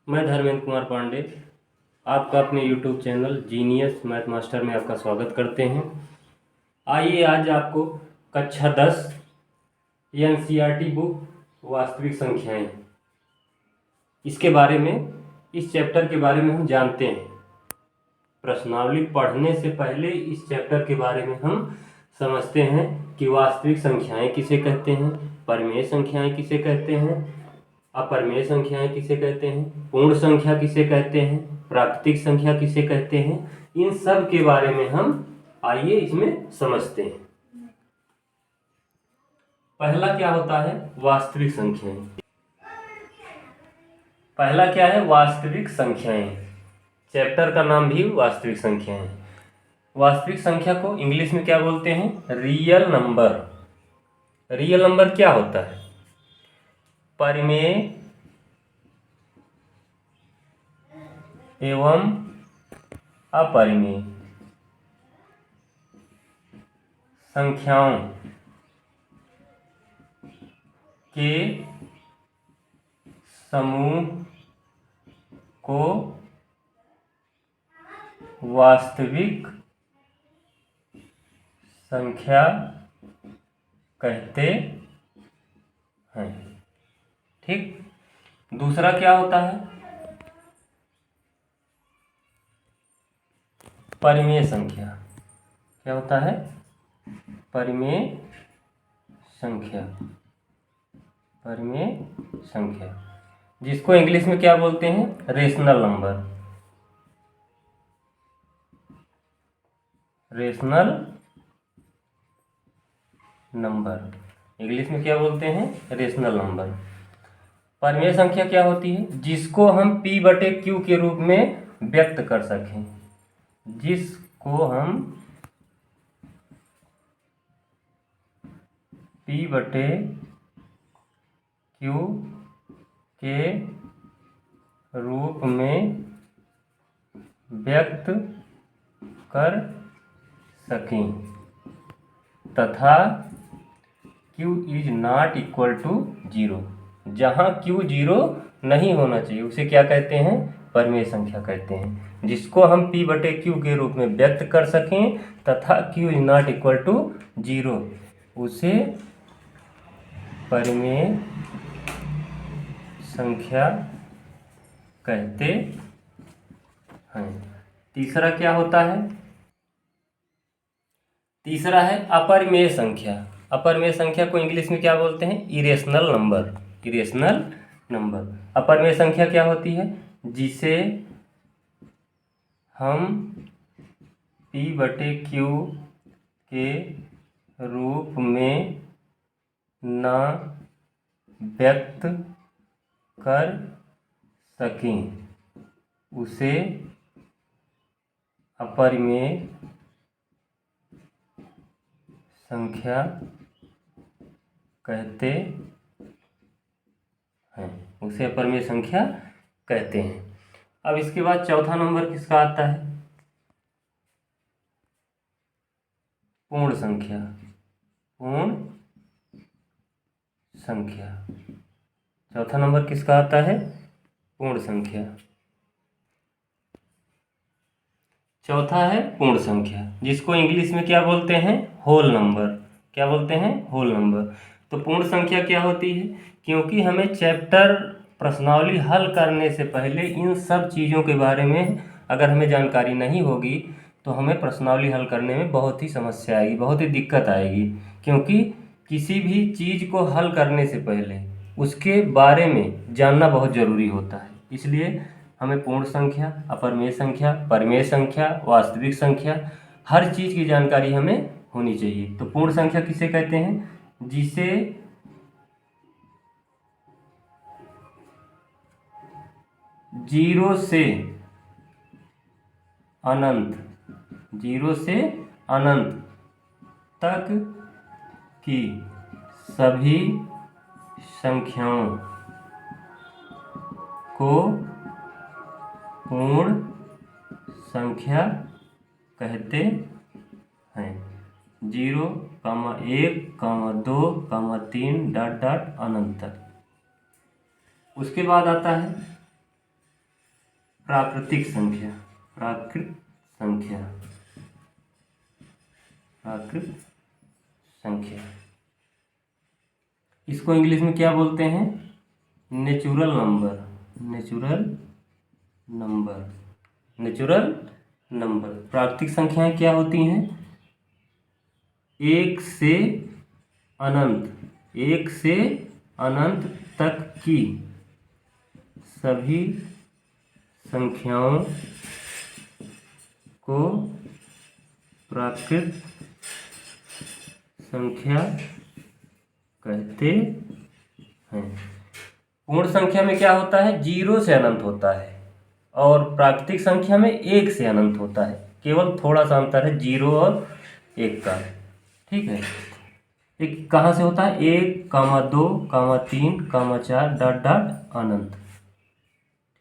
मैं धर्मेंद्र कुमार पांडे आपका अपने YouTube channel genius math master में आपका स्वागत करते हैं। आइए आज आपको कक्षा 10 NCERT बुक वास्तविक संख्याएं इसके बारे में, इस चैप्टर के बारे में हम जानते हैं। प्रश्नावली पढ़ने से पहले इस चैप्टर के बारे में हम समझते हैं कि वास्तविक संख्याएं किसे कहते हैं, परिमेय संख्याएं किसे कहते हैं, अपरिमेय संख्याएं किसे कहते हैं, पूर्ण संख्या किसे कहते हैं, प्राकृतिक संख्या किसे कहते हैं। इन सब के बारे में हम आइए इसमें समझते हैं। पहला क्या होता है? वास्तविक संख्याएं। पहला क्या है? वास्तविक संख्याएं। चैप्टर का नाम भी वास्तविक संख्याएं है। वास्तविक संख्या को इंग्लिश में क्या बोलते हैं? Real number. रियल नंबर क्या होता है? परिमेय एवं अपरिमेय संख्याओं के समूह को वास्तविक संख्या कहते हैं। ठीक। दूसरा क्या होता है? परिमेय संख्या। क्या होता है? परिमेय संख्या। परिमेय संख्या जिसको इंग्लिश में क्या बोलते हैं? Rational number. Rational number English में क्या बोलते हैं? Rational number. परिमेय संख्या क्या होती है? जिसको हम P/Q के रूप में व्यक्त कर सकें। जिसको हम P/Q के रूप में व्यक्त कर सकें तथा Q is not equal to 0। जहाँ Q 0 नहीं होना चाहिए उसे क्या कहते हैं? परिमेय संख्या कहते हैं। जिसको हम P/Q के रूप में व्यक्त कर सकें तथा Q is not equal to 0 उसे परिमेय संख्या कहते हैं। तीसरा क्या होता है? तीसरा है अपरिमेय संख्या। अपरिमेय संख्या को इंग्लिश में क्या बोलते हैं? Irrational number. Irrational number. अपरिमेय संख्या क्या होती है? जिसे हम P/Q के रूप में न व्यक्त कर सकें उसे अपरिमेय संख्या कहते हैं। उसे अपरिमेय संख्या कहते हैं। अब इसके बाद चौथा नंबर किसका आता है? पूर्ण संख्या। पूर्ण संख्या। चौथा नंबर किसका आता है? पूर्ण संख्या। चौथा है पूर्ण संख्या जिसको इंग्लिश में क्या बोलते हैं? Whole number. क्या बोलते हैं? Whole number. तो पूर्ण संख्या क्या होती है? क्योंकि हमें चैप्टर प्रश्नावली हल करने से पहले इन सब चीज़ों के बारे में अगर हमें जानकारी नहीं होगी तो हमें प्रश्नावली हल करने में बहुत ही समस्या आएगी, बहुत ही दिक्कत आएगी। क्योंकि किसी भी चीज़ को हल करने से पहले उसके बारे में जानना बहुत ज़रूरी होता है। इसलिए हमें पूर्ण संख्या, अपरिमेय संख्या, परिमेय संख्या, वास्तविक संख्या, हर चीज़ की जानकारी हमें होनी चाहिए। तो पूर्ण संख्या किसे कहते हैं? जिसे जीरो से अनंत तक की सभी संख्याओं को पूर्ण संख्या कहते हैं। 0, 1, 2, 3 ... अनंत तक। उसके बाद आता है प्राकृतिक संख्या, प्राकृत संख्या, प्राकृत संख्या, इसको इंग्लिश में क्या बोलते हैं? Natural number, natural number, natural number. प्राकृतिक संख्याएं क्या होती हैं? एक से अनंत, एक से अनंत तक की सभी संख्याओं को प्राकृत संख्या कहते हैं। पूर्ण संख्या में क्या होता है? 0 से अनंत होता है, और प्राकृतिक संख्या में 1 से अनंत होता है। केवल थोड़ा सा अंतर है 0 और 1 का, ठीक है। एक कहाँ से होता है? 1, 2, 3, 4 डॉट डॉट अनंत,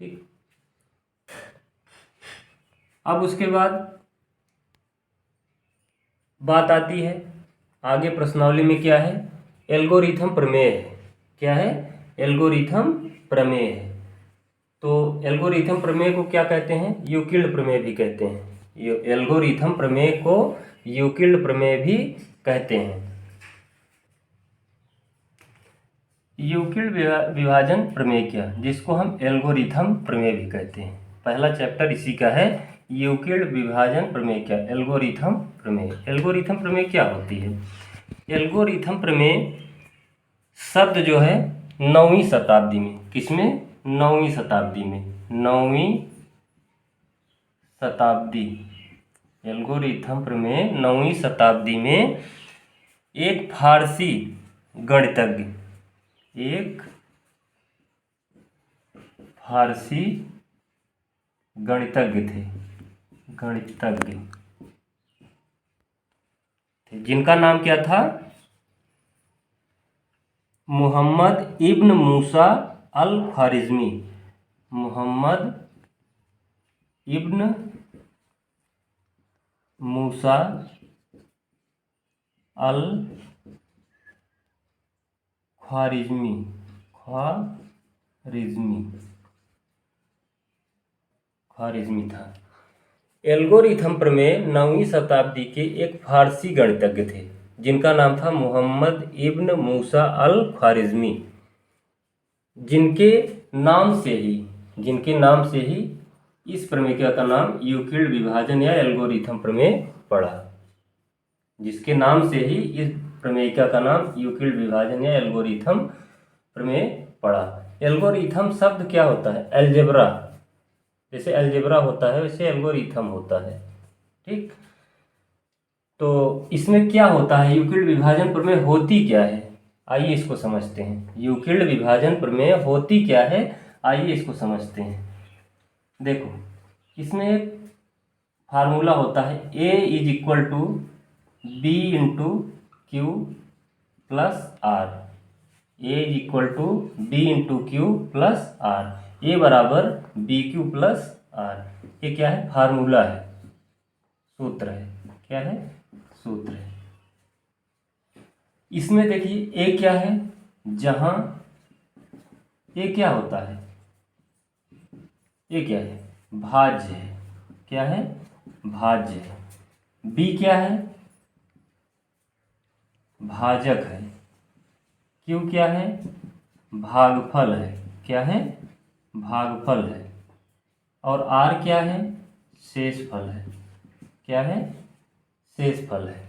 ठीक। अब उसके बाद बात आती है आगे प्रश्नावली में, क्या है? एल्गोरिथम प्रमेय है। क्या है? एल्गोरिथम प्रमेय है। तो एल्गोरिथम प्रमेय को क्या कहते हैं? यूक्लिड प्रमेय भी कहते हैं। एल्गोरिथम प्रमेय को यूक्लिड प्रमेय भी कहते हैं। यूक्लिड विभाजन प्रमेय क्या, जिसको हम एल्गोरिथम प्रमेय भी कहते हैं। पहला चैप्टर इसी का है, यूक्लिड विभाजन प्रमेय क्या, एल्गोरिथम प्रमेय। एल्गोरिथम प्रमेय क्या होती है? एल्गोरिथम प्रमेय शब्द जो है 9वीं शताब्दी में, किसमें? 9वीं शताब्दी में, 9वीं शताब्दी। एल्गोरिथम प्रमेय 9वीं शताब्दी में एक फारसी गणितज्ञ, एक फारसी गणितज्ञ थे, गणितज्ञ थे, जिनका नाम क्या था? मोहम्मद इब्न मूसा अल ख्वारिज़मी। मोहम्मद इब्न मूसा अल ख्वारिज़मी, ख्वारिज़मी था। एल्गोरिथम प्रमेय 9वीं शताब्दी के एक फारसी गणितज्ञ थे, जिनका नाम था मोहम्मद इब्न मूसा अल ख्वारिज़मी, जिनके नाम से ही इस प्रमेय का नाम यूक्लिड विभाजन या एल्गोरिथम प्रमेय पड़ा। जिसके नाम से ही इस प्रमेयिका का नाम यूक्लिड विभाजन या एल्गोरिथम प्रमेय पड़ा। एल्गोरिथम शब्द क्या होता है? अलजेब्रा, जैसे अलजेब्रा होता है वैसे एल्गोरिथम होता है, ठीक। तो इसमें क्या होता है? यूक्लिड विभाजन प्रमेय होती क्या है? आइए इसको समझते हैं। यूक्लिड विभाजन प्रमेय होती क्या है? आइए इसको समझते हैं। देखो, इसमें एक फार्मूला होता है, A = B × Q + R। A = B × Q + R। A = BQ + R। ये क्या है? फार्मूला है, सूत्र है। क्या है? सूत्र है। इसमें देखिए A क्या है? जहां A क्या होता है? A क्या है? भाज्य है। क्या है? भाज्य है। B क्या है? भाजक है। Q क्या है? भागफल है। क्या है? भागफल है। और R क्या है? शेषफल है। क्या है? शेषफल है।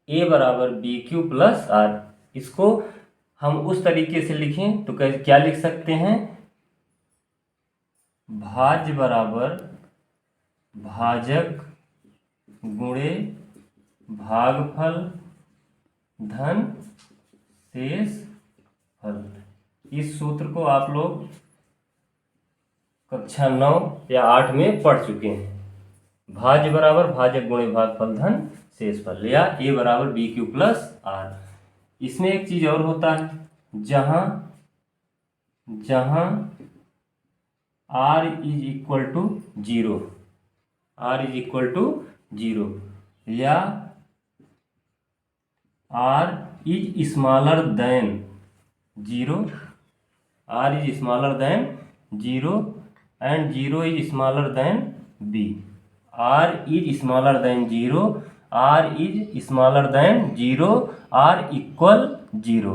A = BQ + R। इसको हम उस तरीके से लिखें तो क्या लिख सकते हैं? भाज्य बराबर भाजक गुणे भागफल धन शेषफल। इस सूत्र को आप लोग कक्षा 9 या 8 में पढ़ चुके हैं। भाज्य बराबर भाजक गुणे भागफल धन शेषफल, या A = BQ + R। इसमें एक चीज और होता है, जहां R = 0, R = 0, या R is smaller than 0, R is smaller than 0, and 0 is smaller than b. r is smaller than 0, r is smaller than 0, r equal 0,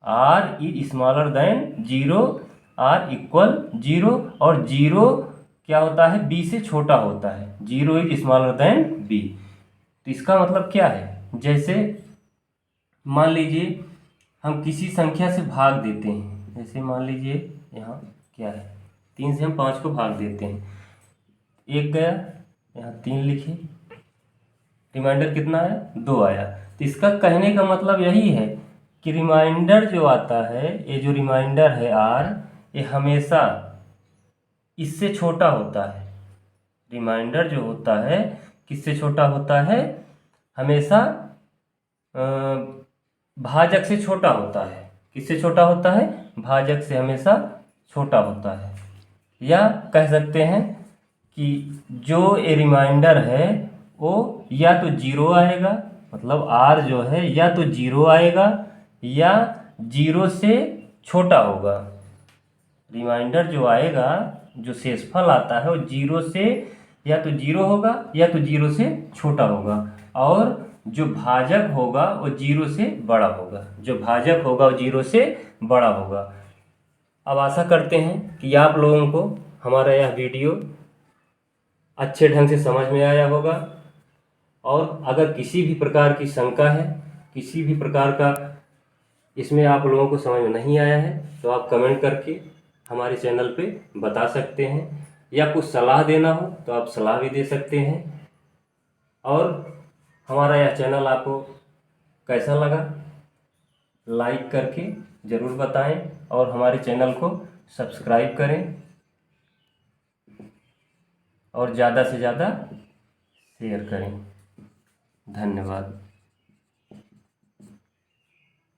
r is smaller than 0, r equal 0, और 0 क्या होता है, b से छोटा होता है, 0 is smaller than b। तो इसका मतलब क्या है, जैसे मान लीजिए हम किसी संख्या से भाग देते हैं, जैसे मान लीजिए यहाँ क्या है, 3 से हम 5 को भाग देते हैं, 1 गया, यहाँ 3 लिखे, रिमाइंडर कितना आया, 2 आया। तो इसका कहने का मतलब यही है कि रिमाइंडर जो आता है, ये जो रिमाइंडर है r, ये हमेशा इससे छोटा होता है। रिमाइंडर जो होता है किससे छोटा होता है, हमेशा भाजक से छोटा होता है। किससे छोटा होता है, भाजक से हमेशा छोटा होता है। या कह सकते हैं कि जो ये रिमाइंडर है वो या तो 0 आएगा, मतलब r जो है या तो 0 आएगा या 0 से छोटा होगा। रिमाइंडर जो आएगा, जो शेषफल आता है वो 0 से या तो 0 होगा या तो 0 से छोटा होगा, और जो भाजक होगा वो 0 से बड़ा होगा, जो भाजक होगा वो 0 से बड़ा होगा। अब आशा करते हैं कि आप लोगों को हमारा यह वीडियो अच्छे ढंग से समझ में आया होगा, और अगर किसी भी प्रकार की शंका है, किसी भी प्रकार का इसमें आप लोगों को समझ में नहीं आया है, तो आप कमेंट करके हमारे चैनल पे बता सकते हैं, या कुछ सलाह देना हो तो आप सलाह भी दे सकते हैं। और हमारा यह चैनल आपको कैसा लगा, लाइक करके ज़रूर बताएं, और हमारे चैनल को सब्सक्राइब करें, और ज़्यादा से ज़्यादा शेयर करें। धन्यवाद।